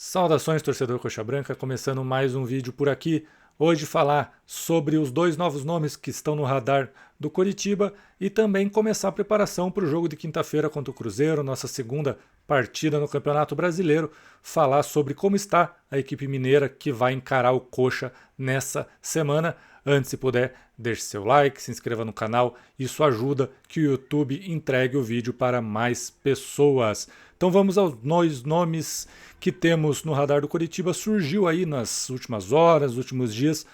Saudações, torcedor Coxa Branca, começando mais um vídeo por aqui. Hoje falar sobre os dois novos nomes que estão no radar do Coritiba e também começar a preparação para o jogo de quinta-feira contra o Cruzeiro, nossa segunda partida no Campeonato Brasileiro. Falar sobre como está a equipe mineira que vai encarar o Coxa nessa semana. Antes, se puder, deixe seu like, se inscreva no canal, isso ajuda que o YouTube entregue o vídeo para mais pessoas. Então vamos aos dois nomes que temos no radar do Coritiba. Surgiu aí nas últimas horas, nos últimos dias,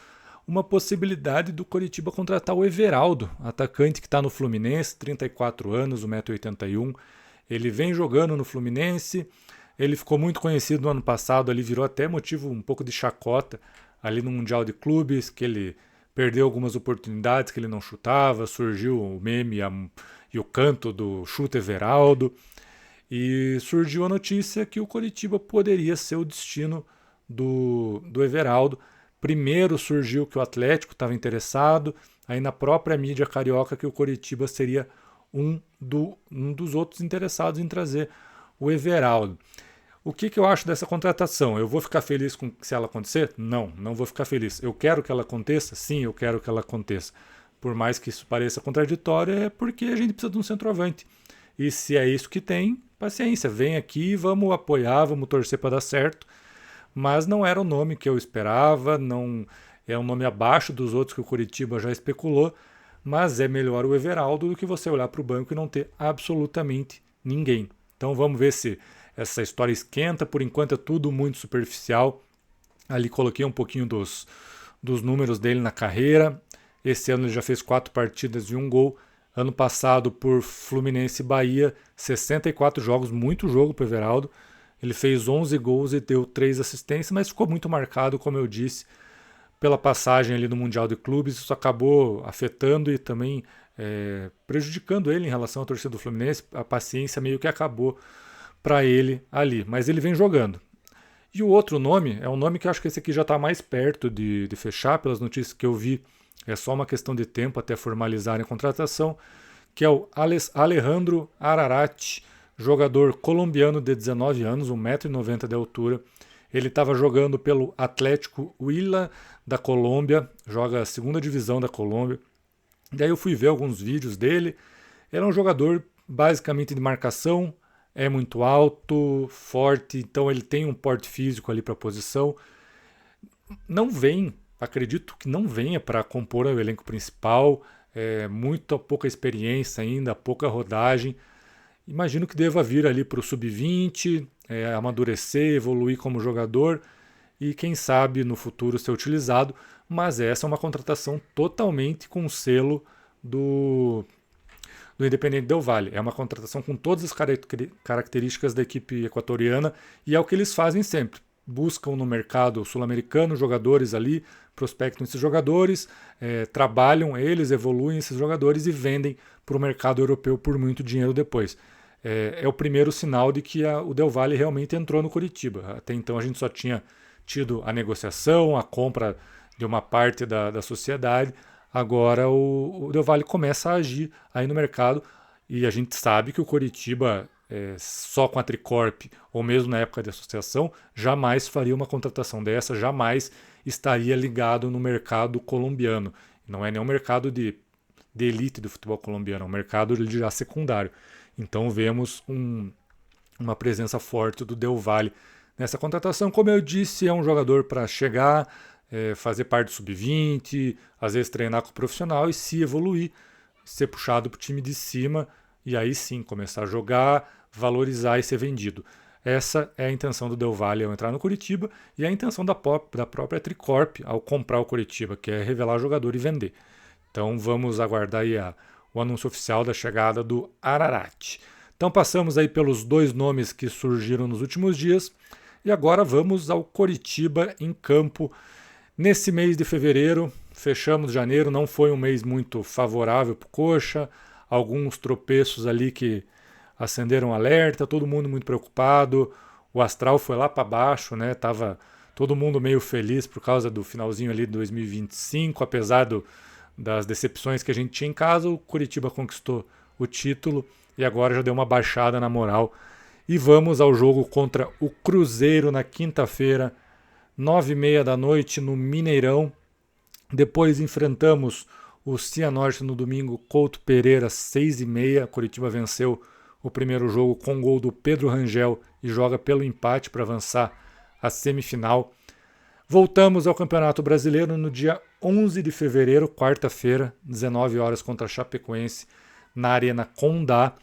uma possibilidade do Coritiba contratar o Everaldo, atacante que está no Fluminense, 34 anos, 1,81 m. Ele vem jogando no Fluminense, ele ficou muito conhecido no ano passado, ali virou até motivo um pouco de chacota ali no Mundial de Clubes, que ele perdeu algumas oportunidades que ele não chutava, surgiu o meme e o canto do chuta Everaldo. E surgiu a notícia que o Coritiba poderia ser o destino do Everaldo. Primeiro surgiu que o Atlético estava interessado, aí na própria mídia carioca que o Coritiba seria um dos outros interessados em trazer o Everaldo. O que eu acho dessa contratação? Eu vou ficar feliz se ela acontecer? Não, não vou ficar feliz. Eu quero que ela aconteça? Sim, eu quero que ela aconteça. Por mais que isso pareça contraditório, é porque a gente precisa de um centroavante. E se é isso que tem, paciência, vem aqui, vamos apoiar, vamos torcer para dar certo. Mas não era o nome que eu esperava, não é um nome abaixo dos outros que o Coritiba já especulou, mas é melhor o Everaldo do que você olhar para o banco e não ter absolutamente ninguém. Então vamos ver se essa história esquenta. Por enquanto é tudo muito superficial. Ali coloquei um pouquinho dos números dele na carreira. Esse ano ele já fez 4 partidas e 1 gol. Ano passado, por Fluminense e Bahia, 64 jogos, muito jogo para o Everaldo. Ele fez 11 gols e deu 3 assistências, mas ficou muito marcado, como eu disse, pela passagem ali no Mundial de Clubes. Isso acabou afetando e também prejudicando ele em relação à torcida do Fluminense. A paciência meio que acabou para ele ali, mas ele vem jogando. E o outro nome é um nome que eu acho que esse aqui já está mais perto de fechar, pelas notícias que eu vi. É só uma questão de tempo até formalizarem a contratação, que é o Alejandro Ararate, jogador colombiano de 19 anos, 1,90 m de altura. Ele estava jogando pelo Atlético Huila da Colômbia, joga a segunda divisão da Colômbia. Daí eu fui ver alguns vídeos dele. Ele é um jogador basicamente de marcação, é muito alto, forte, então ele tem um porte físico ali para a posição. Não vem, acredito que não venha para compor o elenco principal, muito pouca experiência ainda, pouca rodagem. Imagino que deva vir ali para o sub-20, amadurecer, evoluir como jogador e quem sabe no futuro ser utilizado, mas essa é uma contratação totalmente com o selo do Independiente Del Valle. É uma contratação com todas as características da equipe equatoriana e é o que eles fazem sempre. Buscam no mercado sul-americano jogadores ali, prospectam esses jogadores, trabalham eles, evoluem esses jogadores e vendem para o mercado europeu por muito dinheiro depois. É o primeiro sinal de que o Del Valle realmente entrou no Coritiba. Até então a gente só tinha tido a negociação, a compra de uma parte da sociedade. Agora o Del Valle começa a agir aí no mercado e a gente sabe que o Coritiba, só com a Tricorp, ou mesmo na época de associação, jamais faria uma contratação dessa, jamais estaria ligado no mercado colombiano. Não é nem um mercado de elite do futebol colombiano, é um mercado de já secundário. Então vemos uma presença forte do Del Valle nessa contratação. Como eu disse, é um jogador para chegar, fazer parte do sub-20, às vezes treinar com o profissional e se evoluir, ser puxado para o time de cima e aí sim começar a jogar, valorizar e ser vendido. Essa é a intenção do Del Valle ao entrar no Coritiba e a intenção da própria Tricorp ao comprar o Coritiba, que é revelar jogador e vender. Então vamos aguardar aí o anúncio oficial da chegada do Ararate. Então passamos aí pelos dois nomes que surgiram nos últimos dias e agora vamos ao Coritiba em campo. Nesse mês de fevereiro, fechamos janeiro, não foi um mês muito favorável para o Coxa, alguns tropeços ali que acenderam alerta, todo mundo muito preocupado, o astral foi lá para baixo, né? Tava todo mundo meio feliz por causa do finalzinho ali de 2025, apesar das decepções que a gente tinha em casa, o Coritiba conquistou o título e agora já deu uma baixada na moral. E vamos ao jogo contra o Cruzeiro na quinta-feira, 9h30 da noite no Mineirão. Depois enfrentamos o Cianorte no domingo, Couto Pereira, 6h30. Coritiba venceu o primeiro jogo com gol do Pedro Rangel e joga pelo empate para avançar à semifinal. Voltamos ao Campeonato Brasileiro no dia 11 de fevereiro, quarta-feira, 19 horas contra a Chapecoense na Arena Condá.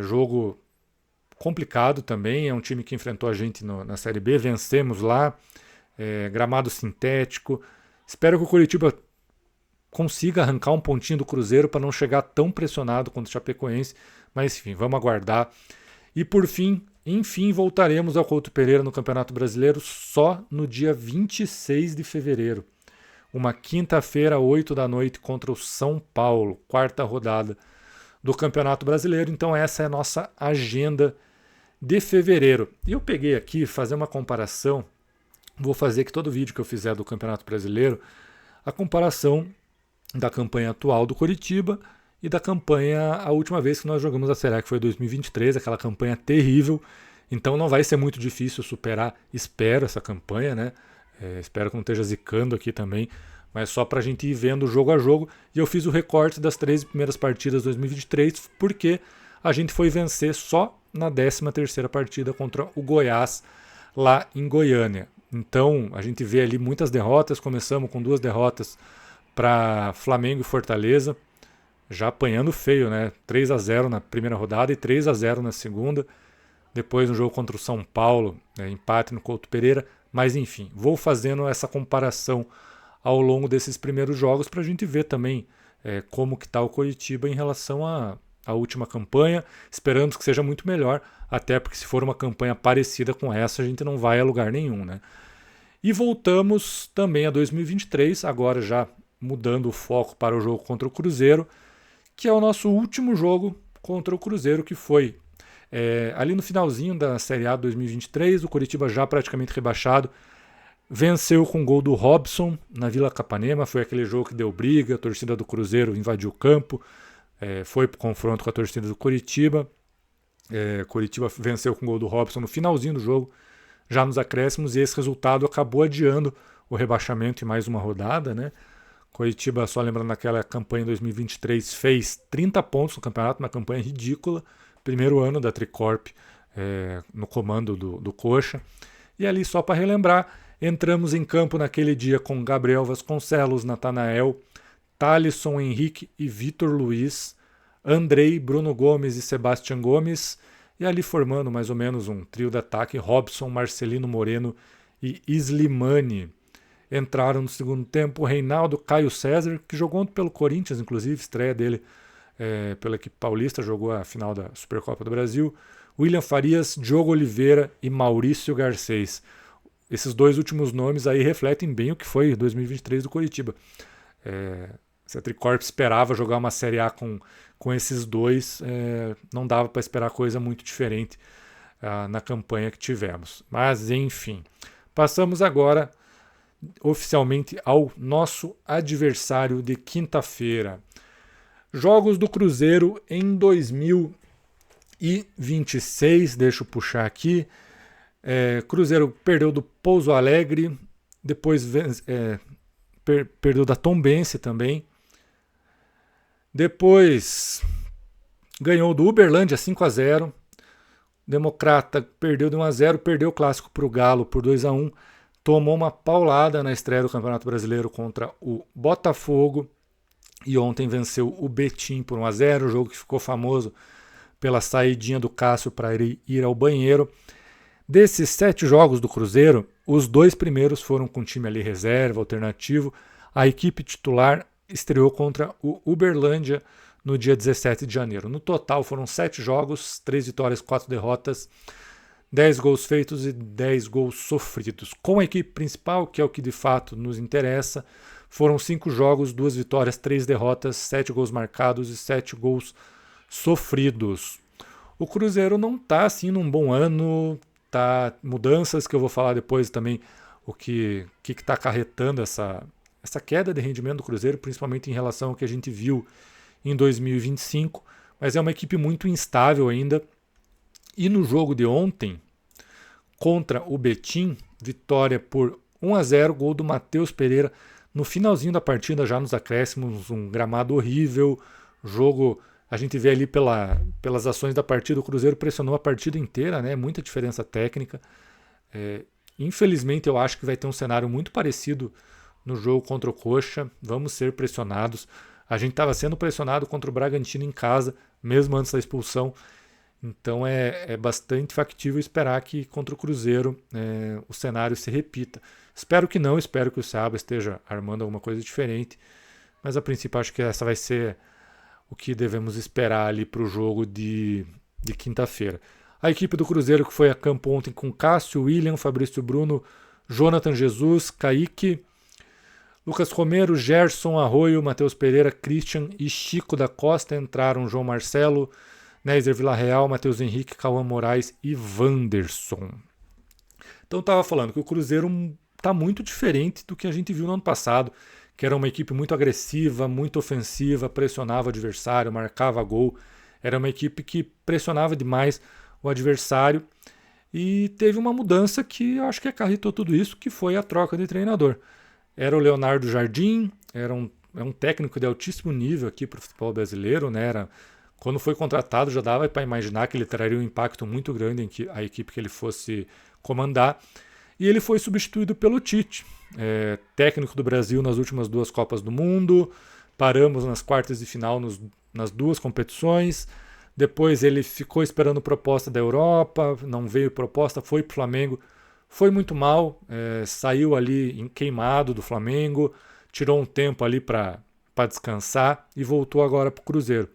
Jogo complicado também, é um time que enfrentou a gente na Série B, vencemos lá, gramado sintético. Espero que o Coritiba consiga arrancar um pontinho do Cruzeiro para não chegar tão pressionado contra o Chapecoense, mas enfim, vamos aguardar. E por fim, enfim, voltaremos ao Couto Pereira no Campeonato Brasileiro só no dia 26 de fevereiro. Uma quinta-feira, 8 da noite, contra o São Paulo, quarta rodada do Campeonato Brasileiro. Então essa é a nossa agenda de fevereiro. E eu peguei aqui fazer uma comparação, vou fazer aqui todo vídeo que eu fizer do Campeonato Brasileiro, a comparação da campanha atual do Coritiba e da campanha, a última vez que nós jogamos a Série A, que foi 2023, aquela campanha terrível. Então não vai ser muito difícil superar, espero, essa campanha, né? Espero que não esteja zicando aqui também, mas só para a gente ir vendo jogo a jogo. E eu fiz o recorte das 13 primeiras partidas de 2023, porque a gente foi vencer só na 13ª partida contra o Goiás, lá em Goiânia. Então a gente vê ali muitas derrotas, começamos com 2 derrotas para Flamengo e Fortaleza, já apanhando feio, né? 3-0 na primeira rodada e 3-0 na segunda. Depois no jogo contra o São Paulo, empate no Couto Pereira. Mas enfim, vou fazendo essa comparação ao longo desses primeiros jogos para a gente ver também como que está o Coritiba em relação à última campanha. Esperamos que seja muito melhor, até porque se for uma campanha parecida com essa, a gente não vai a lugar nenhum, né? E voltamos também a 2023, agora já mudando o foco para o jogo contra o Cruzeiro, que é o nosso último jogo contra o Cruzeiro, que foi ali no finalzinho da Série A 2023, o Coritiba já praticamente rebaixado, venceu com o gol do Robson na Vila Capanema. Foi aquele jogo que deu briga, a torcida do Cruzeiro invadiu o campo, foi para o confronto com a torcida do Coritiba. Coritiba venceu com o gol do Robson no finalzinho do jogo, já nos acréscimos, e esse resultado acabou adiando o rebaixamento em mais uma rodada, né? Coritiba, só lembrando, naquela campanha em 2023, fez 30 pontos no campeonato, uma campanha ridícula, primeiro ano da Tricorp no comando do Coxa. E ali, só para relembrar, entramos em campo naquele dia com Gabriel Vasconcelos, Natanael, Thalisson, Henrique e Vitor Luiz, Andrei, Bruno Gomes e Sebastião Gomes, e ali formando mais ou menos um trio de ataque, Robson, Marcelino Moreno e Slimani. Entraram no segundo tempo Reinaldo, Caio César, que jogou pelo Corinthians, inclusive, estreia dele pela equipe paulista, jogou a final da Supercopa do Brasil, William Farias, Diogo Oliveira e Maurício Garcês. Esses 2 últimos nomes aí refletem bem o que foi 2023 do Coritiba. Se a Tricorp esperava jogar uma Série A com esses 2, não dava para esperar coisa muito diferente na campanha que tivemos. Mas enfim, passamos agora oficialmente ao nosso adversário de quinta-feira. Jogos do Cruzeiro em 2026, deixa eu puxar aqui. Cruzeiro perdeu do Pouso Alegre, depois perdeu da Tombense também. Depois ganhou do Uberlândia 5-0. Democrata perdeu de 1-0, perdeu o clássico para o Galo por 2-1. Tomou uma paulada na estreia do Campeonato Brasileiro contra o Botafogo. E ontem venceu o Betim por 1-0, o jogo que ficou famoso pela saidinha do Cássio para ir ao banheiro. Desses 7 jogos do Cruzeiro, os 2 primeiros foram com time ali reserva, alternativo. A equipe titular estreou contra o Uberlândia no dia 17 de janeiro. No total foram 7 jogos, 3 vitórias, 4 derrotas, 10 gols feitos e 10 gols sofridos. Com a equipe principal, que é o que de fato nos interessa, foram 5 jogos, 2 vitórias, 3 derrotas, 7 gols marcados e 7 gols sofridos. O Cruzeiro não está assim num bom ano, tá mudanças que eu vou falar depois também, o que está acarretando essa queda de rendimento do Cruzeiro, principalmente em relação ao que a gente viu em 2025, mas é uma equipe muito instável ainda E no jogo de ontem, contra o Betim, vitória por 1-0, gol do Matheus Pereira no finalzinho da partida, já nos acréscimos, um gramado horrível, jogo, a gente vê ali pelas ações da partida, o Cruzeiro pressionou a partida inteira, né? Muita diferença técnica. Infelizmente eu acho que vai ter um cenário muito parecido no jogo contra o Coxa, vamos ser pressionados. A gente estava sendo pressionado contra o Bragantino em casa, mesmo antes da expulsão, então é bastante factível esperar que contra o Cruzeiro o cenário se repita. Espero que não, espero que o Seabra esteja armando alguma coisa diferente, mas a princípio acho que essa vai ser o que devemos esperar ali para o jogo de quinta-feira. A equipe do Cruzeiro que foi a campo ontem com Cássio, William, Fabrício Bruno, Jonathan Jesus, Kaique, Lucas Romero, Gerson Arroio, Matheus Pereira, Christian e Chico da Costa. Entraram João Marcelo, Nézer Villarreal, Matheus Henrique, Cauã Moraes e Wanderson. Então eu estava falando que o Cruzeiro está muito diferente do que a gente viu no ano passado, que era uma equipe muito agressiva, muito ofensiva, pressionava o adversário, marcava gol. Era uma equipe que pressionava demais o adversário e teve uma mudança que eu acho que acarretou tudo isso, que foi a troca de treinador. Era o Leonardo Jardim, é um técnico de altíssimo nível aqui para o futebol brasileiro, né? Quando foi contratado já dava para imaginar que ele traria um impacto muito grande em a equipe que ele fosse comandar. E ele foi substituído pelo Tite, técnico do Brasil nas últimas 2 Copas do Mundo. Paramos nas quartas de final nas 2 competições. Depois ele ficou esperando proposta da Europa, não veio proposta, foi para o Flamengo. Foi muito mal, saiu ali queimado do Flamengo, tirou um tempo ali para descansar e voltou agora para o Cruzeiro.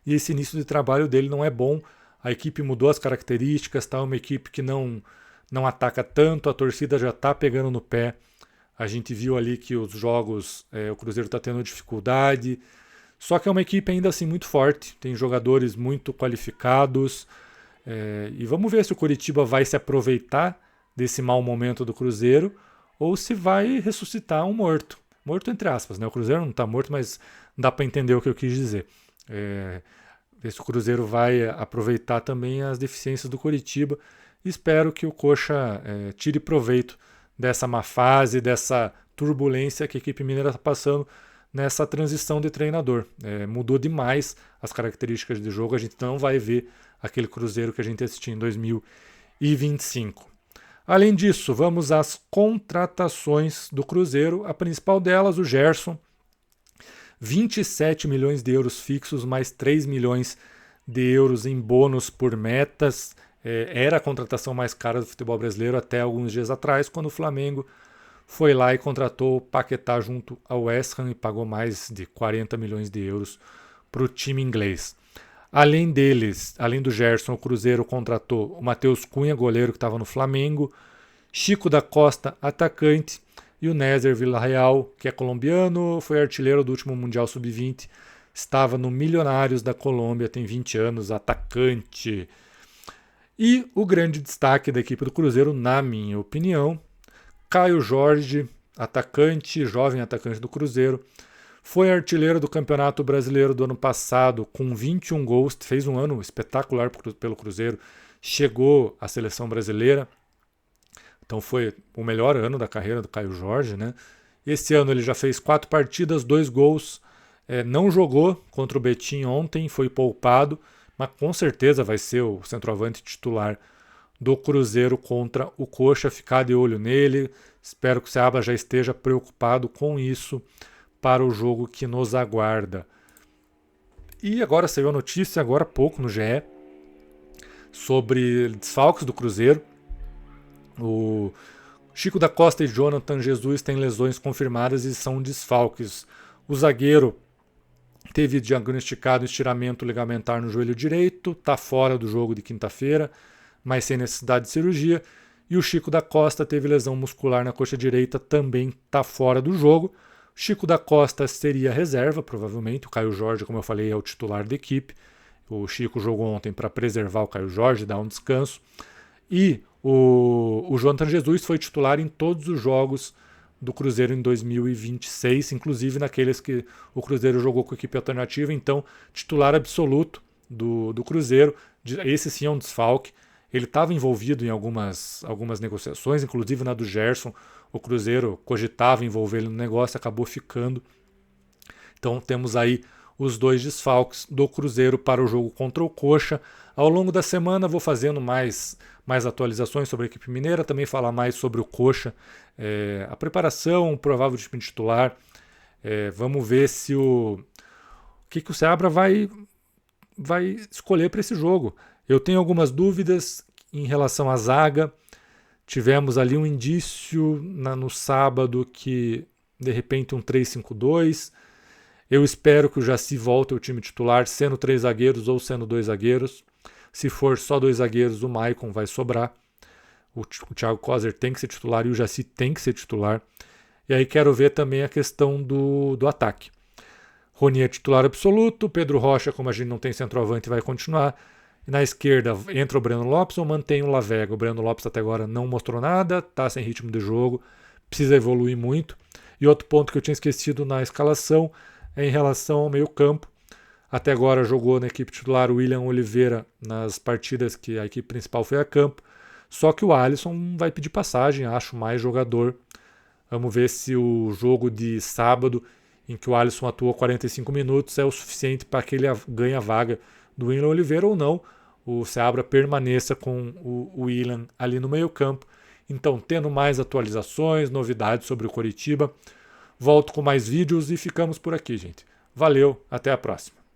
E esse início de trabalho dele não é bom, a equipe mudou as características, está uma equipe que não ataca tanto, a torcida já está pegando no pé. A gente viu ali que os jogos, o Cruzeiro está tendo dificuldade, só que é uma equipe ainda assim muito forte, tem jogadores muito qualificados, e vamos ver se o Coritiba vai se aproveitar desse mau momento do Cruzeiro ou se vai ressuscitar um morto. Morto entre aspas, né? O Cruzeiro não está morto, mas dá para entender o que eu quis dizer. Ver se o Cruzeiro vai aproveitar também as deficiências do Coritiba. Espero que o Coxa tire proveito dessa má fase, dessa turbulência que a equipe mineira está passando nessa transição de treinador. Mudou demais as características de jogo, a gente não vai ver aquele Cruzeiro que a gente assistiu em 2025. Além disso, vamos às contratações do Cruzeiro. A principal delas, o Gerson, 27 milhões de euros fixos, mais 3 milhões de euros em bônus por metas. Era a contratação mais cara do futebol brasileiro até alguns dias atrás, quando o Flamengo foi lá e contratou o Paquetá junto ao West Ham e pagou mais de 40 milhões de euros para o time inglês. Além deles, além do Gerson, o Cruzeiro contratou o Matheus Cunha, goleiro que estava no Flamengo, Chico da Costa, atacante, e o Nézer Villarreal, que é colombiano, foi artilheiro do último Mundial Sub-20, estava no Milionários da Colômbia, tem 20 anos, atacante. E o grande destaque da equipe do Cruzeiro, na minha opinião, Caio Jorge, atacante, jovem atacante do Cruzeiro, foi artilheiro do Campeonato Brasileiro do ano passado com 21 gols, fez um ano espetacular pelo Cruzeiro, chegou à seleção brasileira, então foi o melhor ano da carreira do Caio Jorge, né? Esse ano ele já fez 4 partidas, 2 gols, não jogou contra o Betim ontem, foi poupado, mas com certeza vai ser o centroavante titular do Cruzeiro contra o Coxa, ficar de olho nele, espero que o Seabra já esteja preocupado com isso para o jogo que nos aguarda. E agora saiu a notícia, agora há pouco no GE, sobre desfalques do Cruzeiro. O Chico da Costa e Jonathan Jesus têm lesões confirmadas e são desfalques. O zagueiro teve diagnosticado estiramento ligamentar no joelho direito, está fora do jogo de quinta-feira, mas sem necessidade de cirurgia. E o Chico da Costa teve lesão muscular na coxa direita, também está fora do jogo. Chico da Costa seria reserva, provavelmente. O Caio Jorge, como eu falei, é o titular da equipe. O Chico jogou ontem para preservar o Caio Jorge, dar um descanso. E o Jonathan Jesus foi titular em todos os jogos do Cruzeiro em 2026, inclusive naqueles que o Cruzeiro jogou com a equipe alternativa. Então, titular absoluto. do Cruzeiro. Esse sim é um desfalque. Ele estava envolvido em algumas negociações, inclusive na do Gerson. O Cruzeiro cogitava envolver ele no negócio, acabou ficando. Então temos aí os 2 desfalques do Cruzeiro para o jogo contra o Coxa. Ao longo da semana vou fazendo mais atualizações sobre a equipe mineira, também falar mais sobre o Coxa, a preparação, o provável time titular. Vamos ver se o que o Seabra vai escolher para esse jogo. Eu tenho algumas dúvidas em relação à zaga. Tivemos ali um indício no sábado que, de repente, um 3-5-2. Eu espero que o Jaci volte ao time titular, sendo 3 zagueiros ou sendo 2 zagueiros. Se for só 2 zagueiros, o Maicon vai sobrar. O Thiago Coser tem que ser titular e o Jaci tem que ser titular. E aí quero ver também a questão do ataque. Rony é titular absoluto, Pedro Rocha, como a gente não tem centroavante, vai continuar. E na esquerda entra o Breno Lopes ou mantém o Lavega. O Breno Lopes até agora não mostrou nada, está sem ritmo de jogo, precisa evoluir muito. E outro ponto que eu tinha esquecido na escalação é em relação ao meio-campo. Até agora jogou na equipe titular o William Oliveira nas partidas que a equipe principal foi a campo. Só que o Alisson vai pedir passagem, acho mais jogador. Vamos ver se o jogo de sábado, em que o Alisson atuou 45 minutos, é o suficiente para que ele ganhe a vaga do William Oliveira ou não. O Seabra permaneça com o William ali no meio-campo. Então, tendo mais atualizações, novidades sobre o Coritiba, volto com mais vídeos e ficamos por aqui, gente. Valeu, até a próxima.